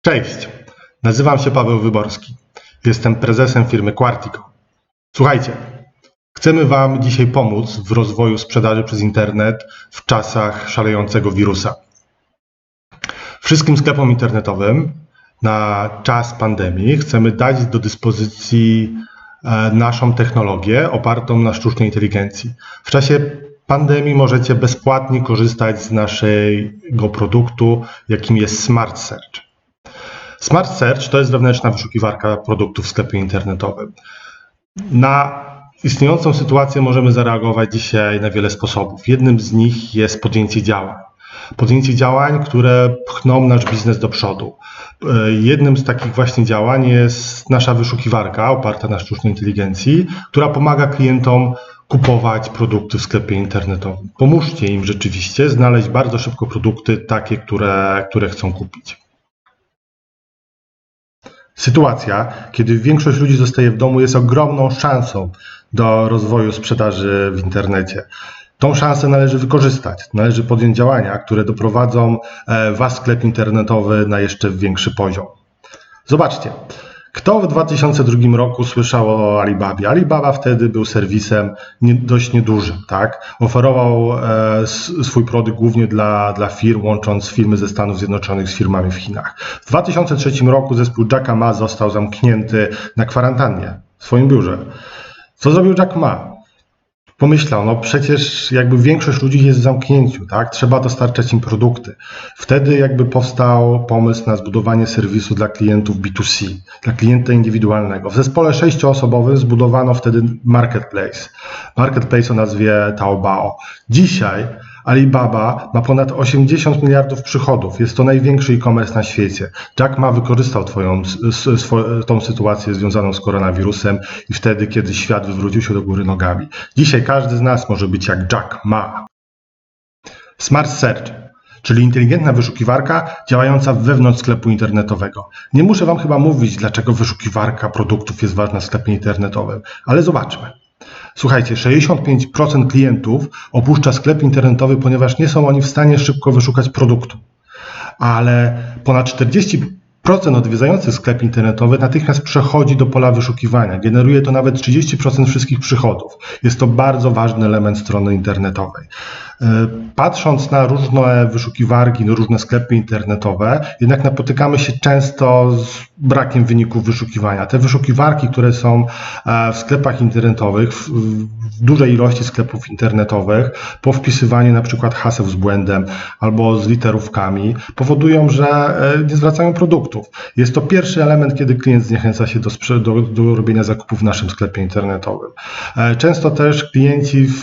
Cześć, nazywam się Paweł Wyborski. Jestem prezesem firmy Quartico. Słuchajcie, chcemy Wam dzisiaj pomóc w rozwoju sprzedaży przez internet w czasach szalejącego wirusa. Wszystkim sklepom internetowym na czas pandemii chcemy dać do dyspozycji naszą technologię opartą na sztucznej inteligencji. W czasie pandemii możecie bezpłatnie korzystać z naszego produktu, jakim jest Smart Search. Smart Search to jest wewnętrzna wyszukiwarka produktów w sklepie internetowym. Na istniejącą sytuację możemy zareagować dzisiaj na wiele sposobów. Jednym z nich jest podjęcie działań. Podjęcie działań, które pchną nasz biznes do przodu. Jednym z takich właśnie działań jest nasza wyszukiwarka oparta na sztucznej inteligencji, która pomaga klientom kupować produkty w sklepie internetowym. Pomóżcie im rzeczywiście znaleźć bardzo szybko produkty takie, które chcą kupić. Sytuacja, kiedy większość ludzi zostaje w domu, jest ogromną szansą do rozwoju sprzedaży w internecie. Tą szansę należy wykorzystać. Należy podjąć działania, które doprowadzą Wasz sklep internetowy na jeszcze większy poziom. Zobaczcie, kto w 2002 roku słyszał o Alibabie? Alibaba wtedy był serwisem dość niedużym, tak? Oferował swój produkt głównie dla firm, łącząc firmy ze Stanów Zjednoczonych z firmami w Chinach. W 2003 roku zespół Jacka Ma został zamknięty na kwarantannie w swoim biurze. Co zrobił Jack Ma? Pomyślał, no przecież jakby większość ludzi jest w zamknięciu, tak? Trzeba dostarczać im produkty. Wtedy powstał pomysł na zbudowanie serwisu dla klientów B2C, dla klienta indywidualnego. W zespole 6-osobowym zbudowano wtedy marketplace o nazwie Taobao. Dzisiaj Alibaba ma ponad 80 miliardów przychodów. Jest to największy e-commerce na świecie. Jack Ma wykorzystał tą sytuację związaną z koronawirusem i wtedy, kiedy świat wywrócił się do góry nogami. Dzisiaj każdy z nas może być jak Jack Ma. Smart Search, czyli inteligentna wyszukiwarka działająca wewnątrz sklepu internetowego. Nie muszę Wam chyba mówić, dlaczego wyszukiwarka produktów jest ważna w sklepie internetowym, ale zobaczmy. Słuchajcie, 65% klientów opuszcza sklep internetowy, ponieważ nie są oni w stanie szybko wyszukać produktu. Ale ponad 40% odwiedzających sklep internetowy natychmiast przechodzi do pola wyszukiwania. Generuje to nawet 30% wszystkich przychodów. Jest to bardzo ważny element strony internetowej. Patrząc na różne wyszukiwarki, na różne sklepy internetowe, jednak napotykamy się często z brakiem wyników wyszukiwania. Te wyszukiwarki, które są w sklepach internetowych, w dużej ilości sklepów internetowych, po wpisywaniu na przykład haseł z błędem albo z literówkami, powodują, że nie zwracają produktów. Jest to pierwszy element, kiedy klient zniechęca się do robienia zakupów w naszym sklepie internetowym. Często też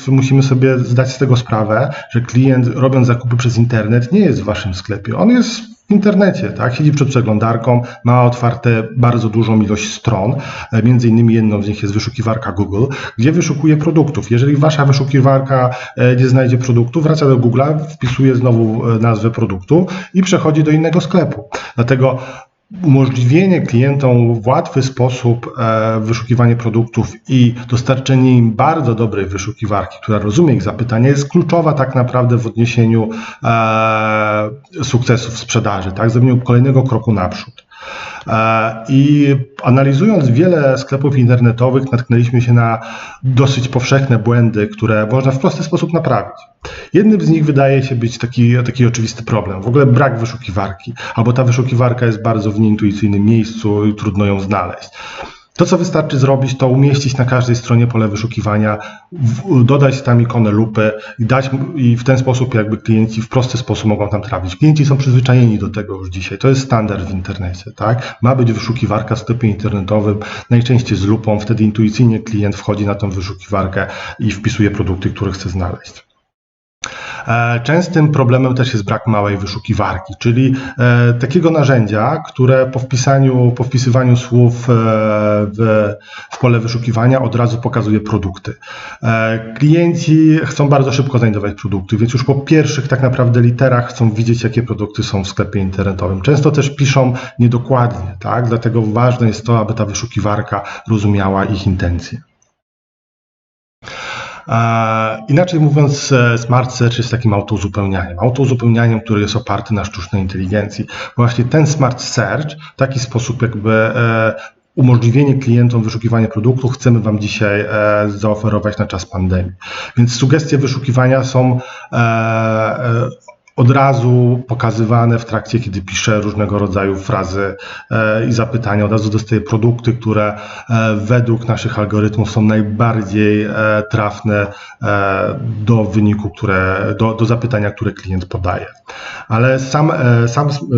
musimy sobie zdać z tego sprawę, że klient, robiąc zakupy przez internet, nie jest w Waszym sklepie. On jest w internecie, tak? Siedzi przed przeglądarką, ma otwarte bardzo dużą ilość stron, między innymi jedną z nich jest wyszukiwarka Google, gdzie wyszukuje produktów. Jeżeli Wasza wyszukiwarka nie znajdzie produktu, wraca do Google'a, wpisuje znowu nazwę produktu i przechodzi do innego sklepu. Dlatego umożliwienie klientom w łatwy sposób wyszukiwanie produktów i dostarczenie im bardzo dobrej wyszukiwarki, która rozumie ich zapytania, jest kluczowa tak naprawdę w odniesieniu sukcesu w sprzedaży, tak? Zrobieniu kolejnego kroku naprzód. I analizując wiele sklepów internetowych, natknęliśmy się na dosyć powszechne błędy, które można w prosty sposób naprawić. Jednym z nich wydaje się być taki oczywisty problem, w ogóle brak wyszukiwarki, albo ta wyszukiwarka jest bardzo w nieintuicyjnym miejscu i trudno ją znaleźć. To, co wystarczy zrobić, to umieścić na każdej stronie pole wyszukiwania, dodać tam ikonę lupy i w ten sposób jakby klienci w prosty sposób mogą tam trafić. Klienci są przyzwyczajeni do tego już dzisiaj. To jest standard w internecie, tak? Ma być wyszukiwarka w sklepie internetowym, najczęściej z lupą, wtedy intuicyjnie klient wchodzi na tą wyszukiwarkę i wpisuje produkty, które chce znaleźć. Częstym problemem też jest brak małej wyszukiwarki, czyli takiego narzędzia, które po wpisywaniu słów w pole wyszukiwania od razu pokazuje produkty. Klienci chcą bardzo szybko znajdować produkty, więc już po pierwszych tak naprawdę literach chcą widzieć, jakie produkty są w sklepie internetowym. Często też piszą niedokładnie, tak? Dlatego ważne jest to, aby ta wyszukiwarka rozumiała ich intencje. Inaczej mówiąc, Smart Search jest takim autouzupełnianiem, które jest oparte na sztucznej inteligencji. Właśnie ten Smart Search w taki sposób jakby umożliwienie klientom wyszukiwania produktu chcemy Wam dzisiaj zaoferować na czas pandemii. Więc sugestie wyszukiwania są od razu pokazywane w trakcie, kiedy piszę różnego rodzaju frazy i zapytania. Od razu dostaję produkty, które według naszych algorytmów są najbardziej trafne do wyniku, do zapytania, które klient podaje. Ale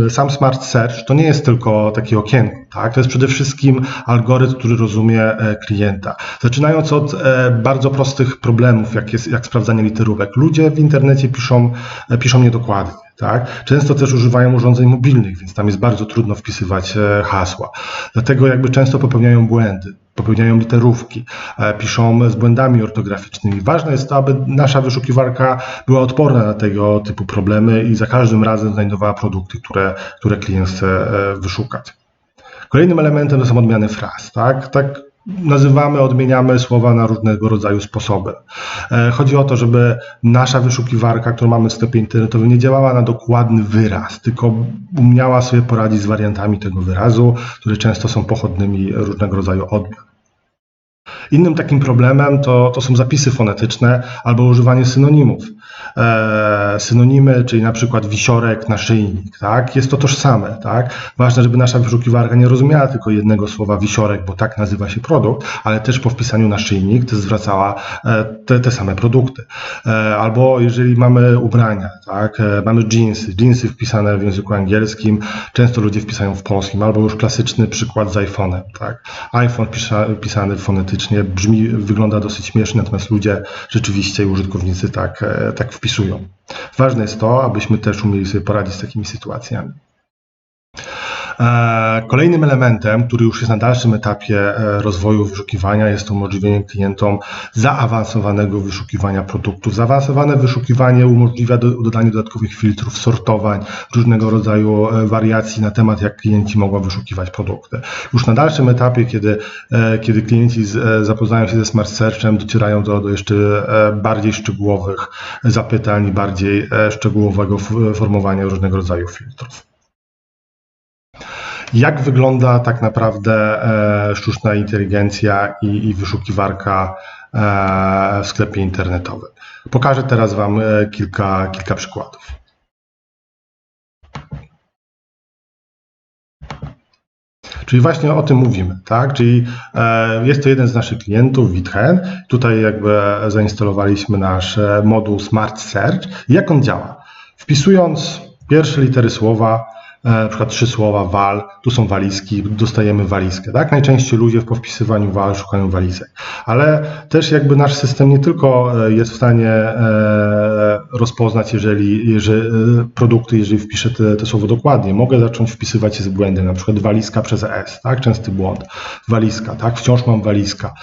sam Smart Search to nie jest tylko takie okienko, tak? To jest przede wszystkim algorytm, który rozumie klienta. Zaczynając od bardzo prostych problemów, jak sprawdzanie literówek. Ludzie w internecie piszą niedokładnie. Tak? Często też używają urządzeń mobilnych, więc tam jest bardzo trudno wpisywać hasła. Dlatego jakby często popełniają błędy, popełniają literówki, piszą z błędami ortograficznymi. Ważne jest to, aby nasza wyszukiwarka była odporna na tego typu problemy i za każdym razem znajdowała produkty, które klient chce wyszukać. Kolejnym elementem to są odmiany fraz. Tak odmieniamy słowa na różnego rodzaju sposoby. Chodzi o to, żeby nasza wyszukiwarka, którą mamy w sklepie internetowym, nie działała na dokładny wyraz, tylko umiała sobie poradzić z wariantami tego wyrazu, które często są pochodnymi różnego rodzaju odmian. Innym takim problemem to są zapisy fonetyczne albo używanie synonimów. Synonimy, czyli na przykład wisiorek, naszyjnik, tak? Jest to tożsame, tak? Ważne, żeby nasza wyszukiwarka nie rozumiała tylko jednego słowa wisiorek, bo tak nazywa się produkt, ale też po wpisaniu naszyjnik też zwracała te same produkty. Albo jeżeli mamy ubrania, tak? Mamy jeansy wpisane w języku angielskim, często ludzie wpisają w polskim, albo już klasyczny przykład z iPhone'em, tak? iPhone pisany fonetycznie wygląda dosyć śmiesznie, natomiast ludzie rzeczywiście i użytkownicy tak wpisują. Ważne jest to, abyśmy też umieli sobie poradzić z takimi sytuacjami. Kolejnym elementem, który już jest na dalszym etapie rozwoju wyszukiwania, jest to umożliwienie klientom zaawansowanego wyszukiwania produktów. Zaawansowane wyszukiwanie umożliwia dodanie dodatkowych filtrów, sortowań, różnego rodzaju wariacji na temat, jak klienci mogą wyszukiwać produkty. Już na dalszym etapie, kiedy klienci zapoznają się ze Smart Searchem, docierają do jeszcze bardziej szczegółowych zapytań, bardziej szczegółowego formowania różnego rodzaju filtrów. Jak wygląda tak naprawdę sztuczna inteligencja i wyszukiwarka w sklepie internetowym? Pokażę teraz Wam kilka przykładów. Czyli właśnie o tym mówimy, tak? Czyli jest to jeden z naszych klientów, Witchen. Tutaj jakby zainstalowaliśmy nasz moduł Smart Search. I jak on działa? Wpisując pierwsze litery słowa, na przykład 3 słowa wal, tu są walizki, dostajemy walizkę, tak? Najczęściej ludzie po wpisywaniu wal szukają walizek, ale też jakby nasz system nie tylko jest w stanie rozpoznać, jeżeli produkty, jeżeli wpiszę te słowo dokładnie, mogę zacząć wpisywać je z błędem, na przykład walizka przez S, tak? Częsty błąd, walizka, tak? Wciąż mam walizka.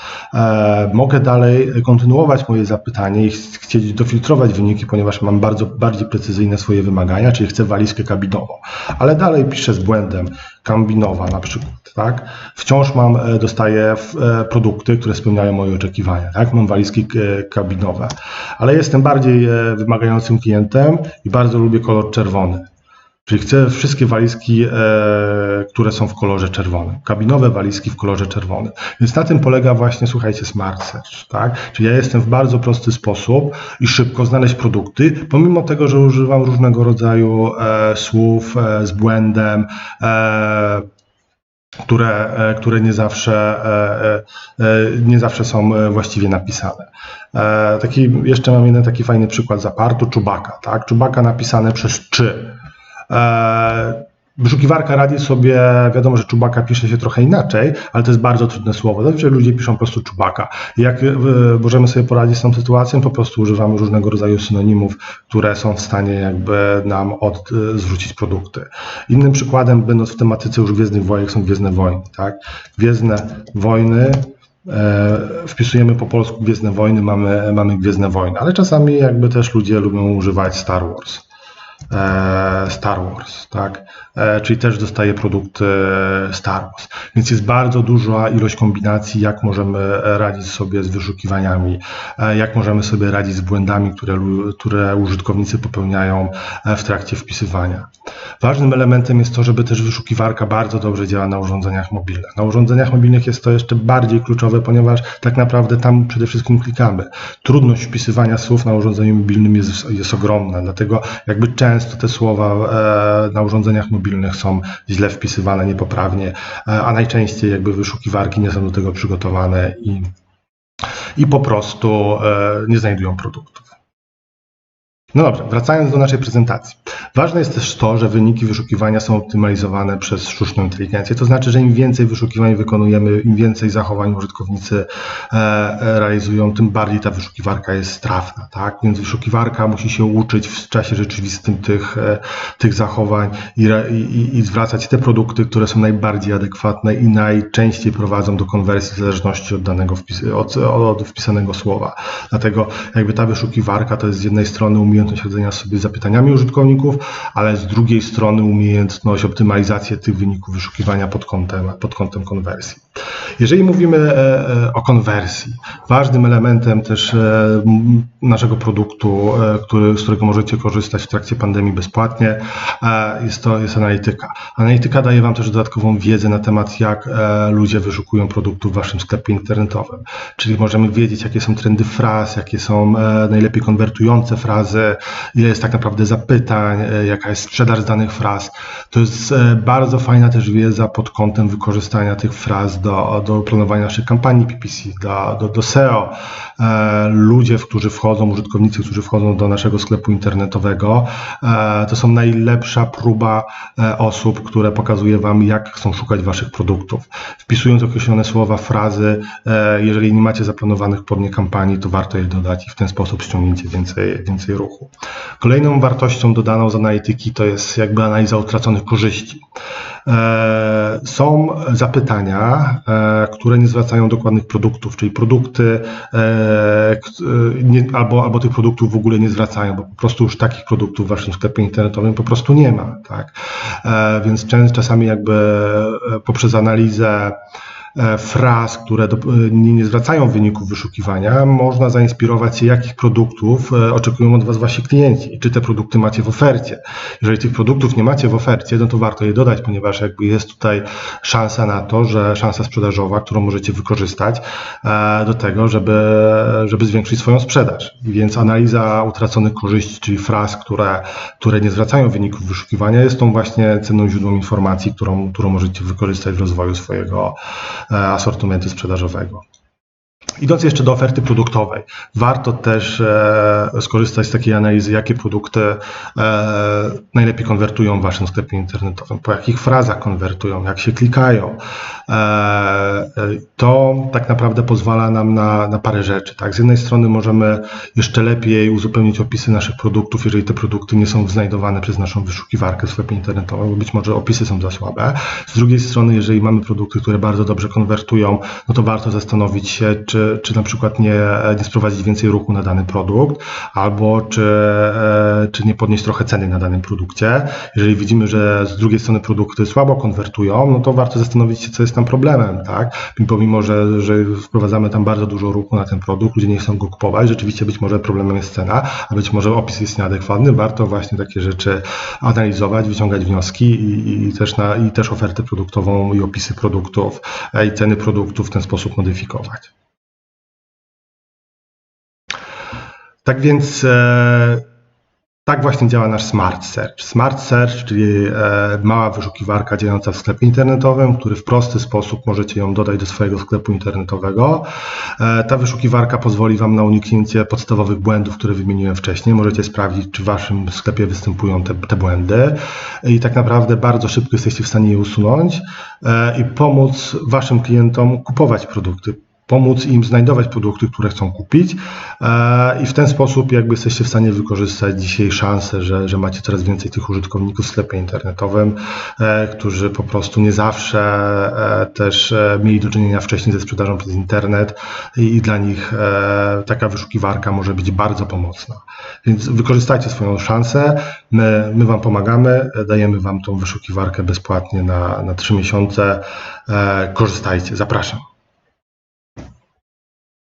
Mogę dalej kontynuować moje zapytanie i chcieć dofiltrować wyniki, ponieważ mam bardziej precyzyjne swoje wymagania, czyli chcę walizkę kabinową. Ale dalej piszę z błędem, kambinowa na przykład, tak? Wciąż dostaję produkty, które spełniają moje oczekiwania, tak? Mam walizki kabinowe, ale jestem bardziej wymagającym klientem i bardzo lubię kolor czerwony. Czyli chcę wszystkie walizki, które są w kolorze czerwonym. Kabinowe walizki w kolorze czerwonym. Więc na tym polega właśnie, słuchajcie, Smart Search, tak? Czyli ja jestem w bardzo prosty sposób i szybko znaleźć produkty, pomimo tego, że używam różnego rodzaju słów z błędem, które nie zawsze są właściwie napisane. Jeszcze mam jeden taki fajny przykład z apartu, Chewbacca, tak? Chewbacca napisane przez czy. Wyszukiwarka radzi sobie, wiadomo, że Chewbacca pisze się trochę inaczej, ale to jest bardzo trudne słowo. Zazwyczaj ludzie piszą po prostu Chewbacca. Jak możemy sobie poradzić z tą sytuacją, po prostu używamy różnego rodzaju synonimów, które są w stanie jakby nam zwrócić produkty. Innym przykładem, będąc w tematyce już Gwiezdnych Wojen, są Gwiezdne Wojny, tak? Gwiezdne Wojny. Wpisujemy po polsku Gwiezdne Wojny, mamy Gwiezdne Wojny, ale czasami jakby też ludzie lubią używać Star Wars. Star Wars, tak? Czyli też dostaje produkty Star Wars. Więc jest bardzo duża ilość kombinacji, jak możemy radzić sobie z wyszukiwaniami, jak możemy sobie radzić z błędami, które użytkownicy popełniają w trakcie wpisywania. Ważnym elementem jest to, żeby też wyszukiwarka bardzo dobrze działa na urządzeniach mobilnych. Na urządzeniach mobilnych jest to jeszcze bardziej kluczowe, ponieważ tak naprawdę tam przede wszystkim klikamy. Trudność wpisywania słów na urządzeniu mobilnym jest ogromna, dlatego jakby często te słowa na urządzeniach mobilnych są źle wpisywane, niepoprawnie, a najczęściej jakby wyszukiwarki nie są do tego przygotowane i po prostu nie znajdują produktów. No dobrze, wracając do naszej prezentacji. Ważne jest też to, że wyniki wyszukiwania są optymalizowane przez sztuczną inteligencję. To znaczy, że im więcej wyszukiwań wykonujemy, im więcej zachowań użytkownicy realizują, tym bardziej ta wyszukiwarka jest trafna, tak? Więc wyszukiwarka musi się uczyć w czasie rzeczywistym tych zachowań i zwracać te produkty, które są najbardziej adekwatne i najczęściej prowadzą do konwersji w zależności od wpisanego słowa. Dlatego jakby ta wyszukiwarka to jest z jednej strony umiejętność radzenia sobie z zapytaniami użytkowników, ale z drugiej strony umiejętność optymalizacji tych wyników wyszukiwania pod kątem konwersji. Jeżeli mówimy o konwersji, ważnym elementem też naszego produktu, z którego możecie korzystać w trakcie pandemii bezpłatnie, jest analityka. Analityka daje Wam też dodatkową wiedzę na temat, jak ludzie wyszukują produktów w Waszym sklepie internetowym. Czyli możemy wiedzieć, jakie są trendy fraz, jakie są najlepiej konwertujące frazy, ile jest tak naprawdę zapytań, jaka jest sprzedaż z danych fraz. To jest bardzo fajna też wiedza pod kątem wykorzystania tych fraz do planowania naszych kampanii PPC, do SEO. Ludzie, użytkownicy, którzy wchodzą do naszego sklepu internetowego, to są najlepsza próba osób, które pokazuje Wam, jak chcą szukać Waszych produktów. Wpisując określone słowa, frazy, jeżeli nie macie zaplanowanych pod nie kampanii, to warto je dodać i w ten sposób ściągnięcie więcej ruchu. Kolejną wartością dodaną z analityki to jest jakby analiza utraconych korzyści. Są zapytania, które nie zwracają dokładnych produktów, czyli produkty albo tych produktów w ogóle nie zwracają, bo po prostu już takich produktów w Waszym sklepie internetowym po prostu nie ma, tak? Więc czasami jakby poprzez analizę fraz, które nie zwracają wyników wyszukiwania, można zainspirować się, jakich produktów oczekują od Was Wasi klienci i czy te produkty macie w ofercie. Jeżeli tych produktów nie macie w ofercie, no to warto je dodać, ponieważ jakby jest tutaj szansa na to, szansa sprzedażowa, którą możecie wykorzystać do tego, żeby zwiększyć swoją sprzedaż. Więc analiza utraconych korzyści, czyli fraz, które nie zwracają wyników wyszukiwania, jest tą właśnie cenną źródłem informacji, którą możecie wykorzystać w rozwoju swojego asortymentu sprzedażowego. Idąc jeszcze do oferty produktowej, warto też skorzystać z takiej analizy, jakie produkty najlepiej konwertują w Waszym sklepie internetowym, po jakich frazach konwertują, jak się klikają. To tak naprawdę pozwala nam na parę rzeczy. Tak? Z jednej strony możemy jeszcze lepiej uzupełnić opisy naszych produktów, jeżeli te produkty nie są znajdowane przez naszą wyszukiwarkę w sklepie internetowym, bo być może opisy są za słabe. Z drugiej strony, jeżeli mamy produkty, które bardzo dobrze konwertują, no to warto zastanowić się, czy na przykład nie sprowadzić więcej ruchu na dany produkt, albo czy nie podnieść trochę ceny na danym produkcie. Jeżeli widzimy, że z drugiej strony produkty słabo konwertują, no to warto zastanowić się, co jest tam problemem, tak? Pomimo, że wprowadzamy tam bardzo dużo ruchu na ten produkt, ludzie nie chcą go kupować, rzeczywiście być może problemem jest cena, a być może opis jest nieadekwatny, warto właśnie takie rzeczy analizować, wyciągać wnioski i też ofertę produktową i opisy produktów i ceny produktów w ten sposób modyfikować. Tak więc tak właśnie działa nasz Smart Search. Smart Search, czyli mała wyszukiwarka działająca w sklepie internetowym, który w prosty sposób możecie ją dodać do swojego sklepu internetowego. Ta wyszukiwarka pozwoli Wam na uniknięcie podstawowych błędów, które wymieniłem wcześniej. Możecie sprawdzić, czy w Waszym sklepie występują te błędy i tak naprawdę bardzo szybko jesteście w stanie je usunąć i pomóc Waszym klientom kupować produkty pomóc im znajdować produkty, które chcą kupić i w ten sposób jakby jesteście w stanie wykorzystać dzisiaj szansę, że macie coraz więcej tych użytkowników w sklepie internetowym, którzy po prostu nie zawsze też mieli do czynienia wcześniej ze sprzedażą przez internet i dla nich taka wyszukiwarka może być bardzo pomocna. Więc wykorzystajcie swoją szansę, my Wam pomagamy, dajemy Wam tą wyszukiwarkę bezpłatnie na 3 miesiące. Korzystajcie, zapraszam.